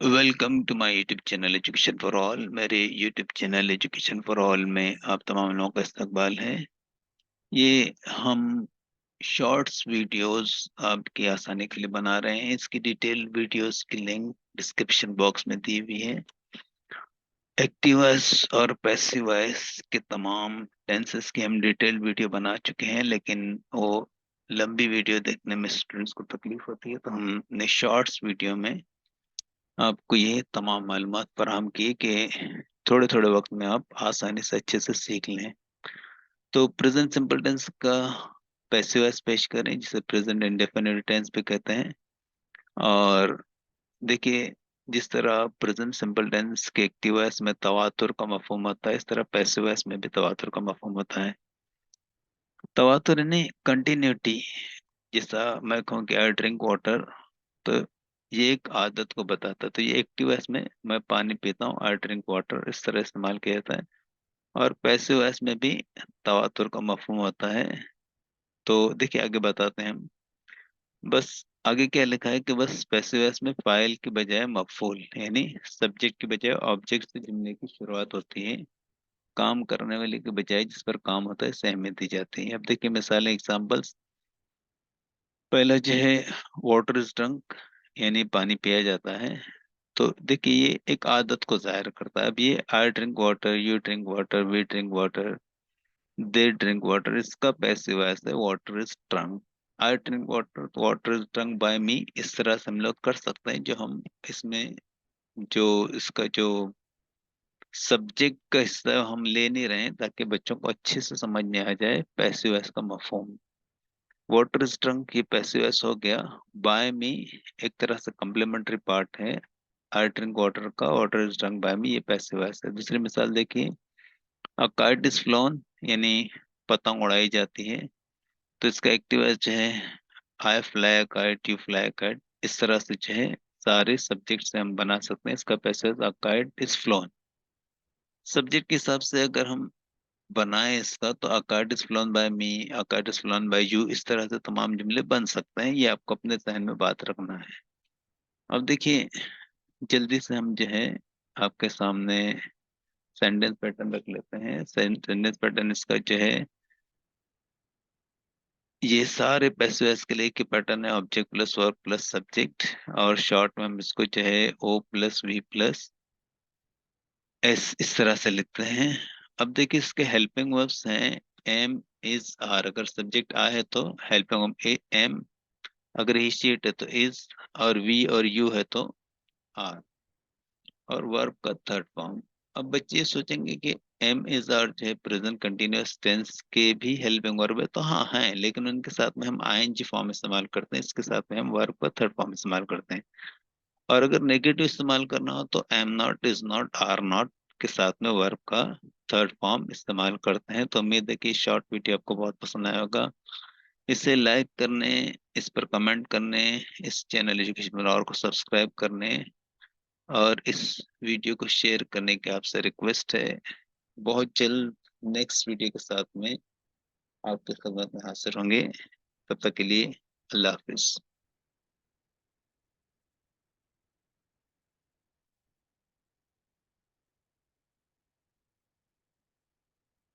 Welcome to my YouTube channel education for all. मेरे YouTube channel education for all में आप तमाम लोगों का इस्तकबाल है। ये हम शॉर्ट्स वीडियोस आपकी आसानी के लिए बना रहे हैं। इसकी डिटेल वीडियोस की लिंक डिस्क्रिप्शन बॉक्स में दी हुई है। एक्टिव वॉइस और पैसिव वॉइस के तमाम टेंसेस की हम डिटेल वीडियो बना चुके हैं, लेकिन वो लंबी वीडियो देखने में स्टूडेंट्स को तकलीफ होती है, तो हमने शॉर्ट्स वीडियो में आपको ये तमाम मालूमात फराहम की कि थोड़े थोड़े वक्त में आप आसानी से अच्छे से सीख लें। तो प्रेजेंट सिंपल टेंस का पैसिव वॉइस पेश करें, जिसे प्रेजेंट इंडेफिनिट टेंस भी कहते हैं। और देखिए, जिस तरह प्रेजेंट सिंपल टेंस के एक्टिव वॉइस में तवातुर का मफहूम होता है, इस तरह पैसिव वॉइस में भी तवातुर का मफहूम होता है। तवातुर यानी कंटिन्यूटी। जैसा मैं कहूँ कि आई ड्रिंक वाटर, तो ये एक आदत को बताता है। तो ये एक्टिव वॉइस में मैं पानी पीता हूँ, आई ड्रिंक वाटर, इस तरह इस्तेमाल किया जाता है। और पैसिव वॉइस में भी तवातुर का मफहूम होता है। तो देखिए, आगे बताते हैं हम। बस आगे क्या लिखा है कि बस पैसिव वॉइस में फाइल की बजाय मफूल यानी सब्जेक्ट की बजाय ऑब्जेक्ट से जुमले की शुरुआत होती है। काम करने वाले के बजाय जिस पर काम होता है इसे अहमियत दी जाती है। अब देखिए मिसालें, एग्जाम्पल्स। पहला जो है, वाटर इज ड्रंक यानी पानी पिया जाता है। तो देखिए, ये एक आदत को जाहिर करता है। अब ये I drink water, you drink water, we drink water, they drink water, इसका पैसिव वॉइस है water is drunk. I drink water, water is drunk by me, इस तरह से हम लोग कर सकते हैं। जो हम इसमें जो इसका जो सब्जेक्ट का हिस्सा हम ले नहीं रहे हैं, ताकि बच्चों को अच्छे से समझ में आ जाए पैसिव वॉइस का मफहूम। वाटर इज ड्रंक ये पैसिव वॉइस हो गया। बाय मी एक तरह से कम्प्लीमेंट्री पार्ट है आई ड्रिंक वाटर का। वाटर इज ड्रंक बाय मी ये पैसिव वॉइस है। दूसरी मिसाल देखिए, अ काइट इज फ्लोन यानी पतंग उड़ाई जाती है। तो इसका एक्टिव वॉइस जो है, आई fly kite, you fly kite, इस तरह से जो है सारे सब्जेक्ट से हम बना सकते हैं। इसका passive voice a kite is flown. Subject के हिसाब से अगर हम बनाए इसका, तो a kite is flown by me, a kite is flown by you, इस तरह से तमाम जुमले बन सकते हैं। ये आपको अपने जहन में बात रखना है। अब देखिए, जल्दी से हम जो है आपके सामने सेंटेंस पैटर्न रख लेते हैं। सेंटेंस पैटर्न इसका जो है, ये सारे पैसिव वॉइस के लिए की पैटर्न है, object plus verb plus subject. और शॉर्ट में हम इसको जो है O plus V plus S इस तरह से लिखते हैं। अब देखिए, इसके हेल्पिंग वर्ब्स हैं एम, इज, आर। अगर सब्जेक्ट आ है तो हेल्पिंग वर्ब एम, अगर ही शीट है तो इज, और वी और यू है तो आर, और वर्ब का थर्ड फॉर्म। अब बच्चे ये सोचेंगे कि एम इज आर जो है प्रेजेंट कंटिन्यूअस टेंस के भी हेल्पिंग वर्ब है। तो हाँ है, लेकिन उनके साथ में हम आईएनजी फॉर्म इस्तेमाल करते हैं, इसके साथ में हम वर्ब का थर्ड फॉर्म इस्तेमाल करते हैं। और अगर नेगेटिव इस्तेमाल करना हो तो am not, is not, are not के साथ में वर्ब का थर्ड फॉर्म इस्तेमाल करते हैं। तो उम्मीद है कि शॉर्ट वीडियो आपको बहुत पसंद आया होगा। इसे लाइक करने, इस पर कमेंट करने, इस चैनल एजुकेशन और को सब्सक्राइब करने, और इस वीडियो को शेयर करने की आपसे रिक्वेस्ट है। बहुत जल्द नेक्स्ट वीडियो के साथ में आपकी खिदमत में हाजिर होंगे। तब तक के लिए अल्लाह हाफिज।